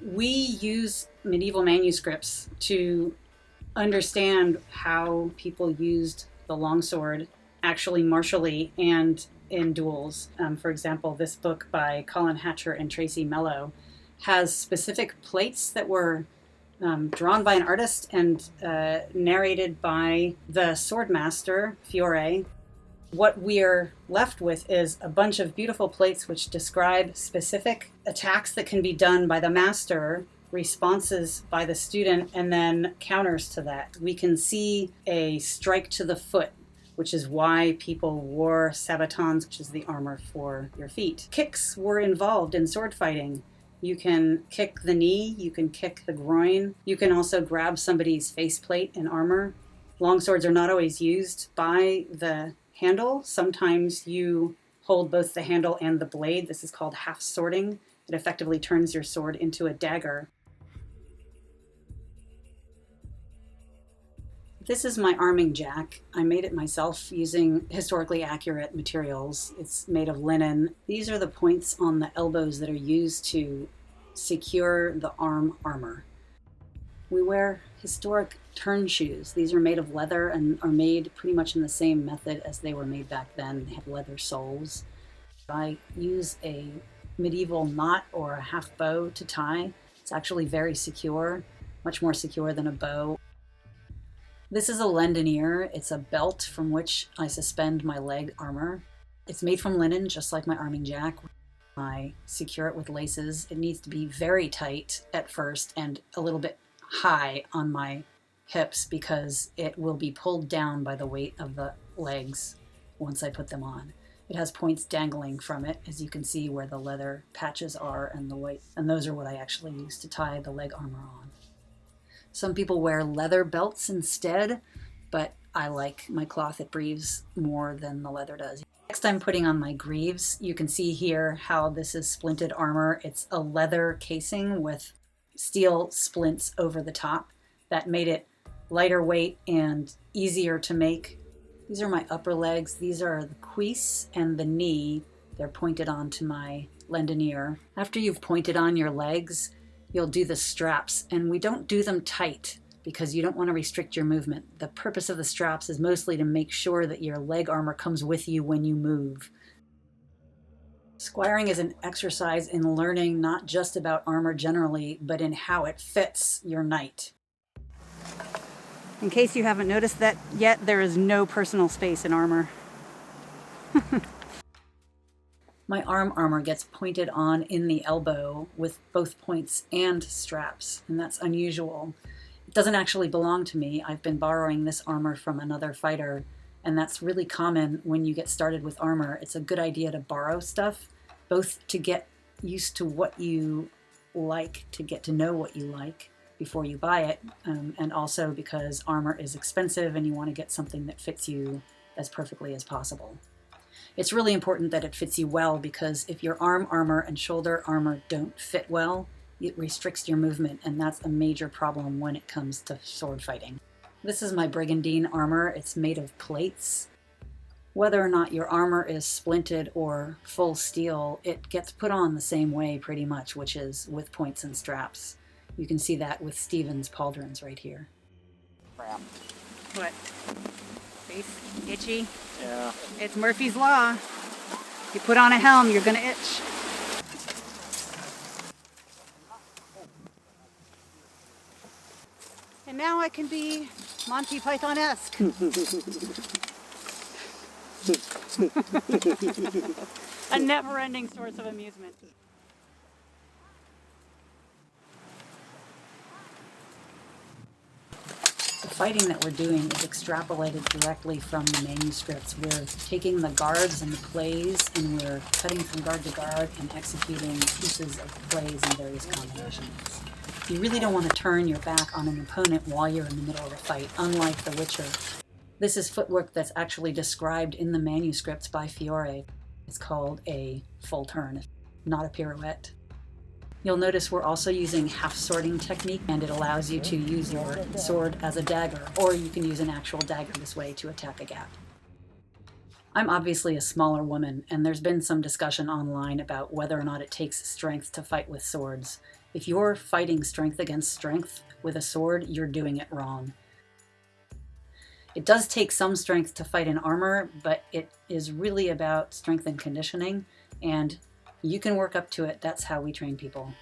We use medieval manuscripts to understand how people used the longsword, actually martially and in duels. For example, this book by Colin Hatcher and Tracy Mello has specific plates that were drawn by an artist and narrated by the swordmaster, Fiore. What we're left with is a bunch of beautiful plates which describe specific attacks that can be done by the master, responses by the student, and then counters to that. We can see a strike to the foot, which is why people wore sabatons, which is the armor for your feet. Kicks were involved in sword fighting. You can kick the knee, you can kick the groin, you can also grab somebody's faceplate in armor. Longswords are not always used by the handle. Sometimes you hold both the handle and the blade. This is called half swording. It effectively turns your sword into a dagger. This is my arming jack. I made it myself using historically accurate materials. It's made of linen. These are the points on the elbows that are used to secure the arm armor. We wear historic turn shoes. These are made of leather and are made pretty much in the same method as they were made back then. They have leather soles. I use a medieval knot or a half bow to tie. It's actually very secure, much more secure than a bow. This is a lendenier. It's a belt from which I suspend my leg armor. It's made from linen, just like my arming jack. I secure it with laces. It needs to be very tight at first and a little bit high on my hips because it will be pulled down by the weight of the legs once I put them on. It has points dangling from it, as you can see where the leather patches are and the white, and those are what I actually use to tie the leg armor on. Some people wear leather belts instead, but I like my cloth. It breathes more than the leather does. Next, I'm putting on my greaves. You can see here how this is splinted armor. It's a leather casing with steel splints over the top that made it lighter weight and easier to make. These are my upper legs. These are the cuisse and the knee. They're pointed onto my lendenier. After you've pointed on your legs, you'll do the straps, and we don't do them tight because you don't want to restrict your movement. The purpose of the straps is mostly to make sure that your leg armor comes with you when you move. Squiring is an exercise in learning not just about armor generally, but in how it fits your knight. In case you haven't noticed that yet, there is no personal space in armor. My arm armor gets pointed on in the elbow with both points and straps, and that's unusual. It doesn't actually belong to me. I've been borrowing this armor from another fighter, and that's really common when you get started with armor. It's a good idea to borrow stuff, both to get used to what you like, to get to know what you like before you buy it, and also because armor is expensive and you want to get something that fits you as perfectly as possible. It's really important that it fits you well, because if your arm armor and shoulder armor don't fit well, it restricts your movement, and that's a major problem when it comes to sword fighting. This is my brigandine armor. It's made of plates. Whether or not your armor is splinted or full steel, it gets put on the same way pretty much, which is with points and straps. You can see that with Stephen's pauldrons right here. Crap. What? Face itchy? Yeah. It's Murphy's Law. You put on a helm, you're gonna itch. And now I can be Monty Python-esque. A never-ending source of amusement. The fighting that we're doing is extrapolated directly from the manuscripts. We're taking the guards and the plays, and we're cutting from guard to guard and executing pieces of the plays in various combinations. You really don't want to turn your back on an opponent while you're in the middle of a fight, unlike The Witcher. This is footwork that's actually described in the manuscripts by Fiore. It's called a full turn, not a pirouette. You'll notice we're also using half-swording technique, and it allows you to use your sword as a dagger, or you can use an actual dagger this way to attack a gap. I'm obviously a smaller woman, and there's been some discussion online about whether or not it takes strength to fight with swords. If you're fighting strength against strength with a sword, you're doing it wrong. It does take some strength to fight in armor, but it is really about strength and conditioning, and you can work up to it. That's how we train people.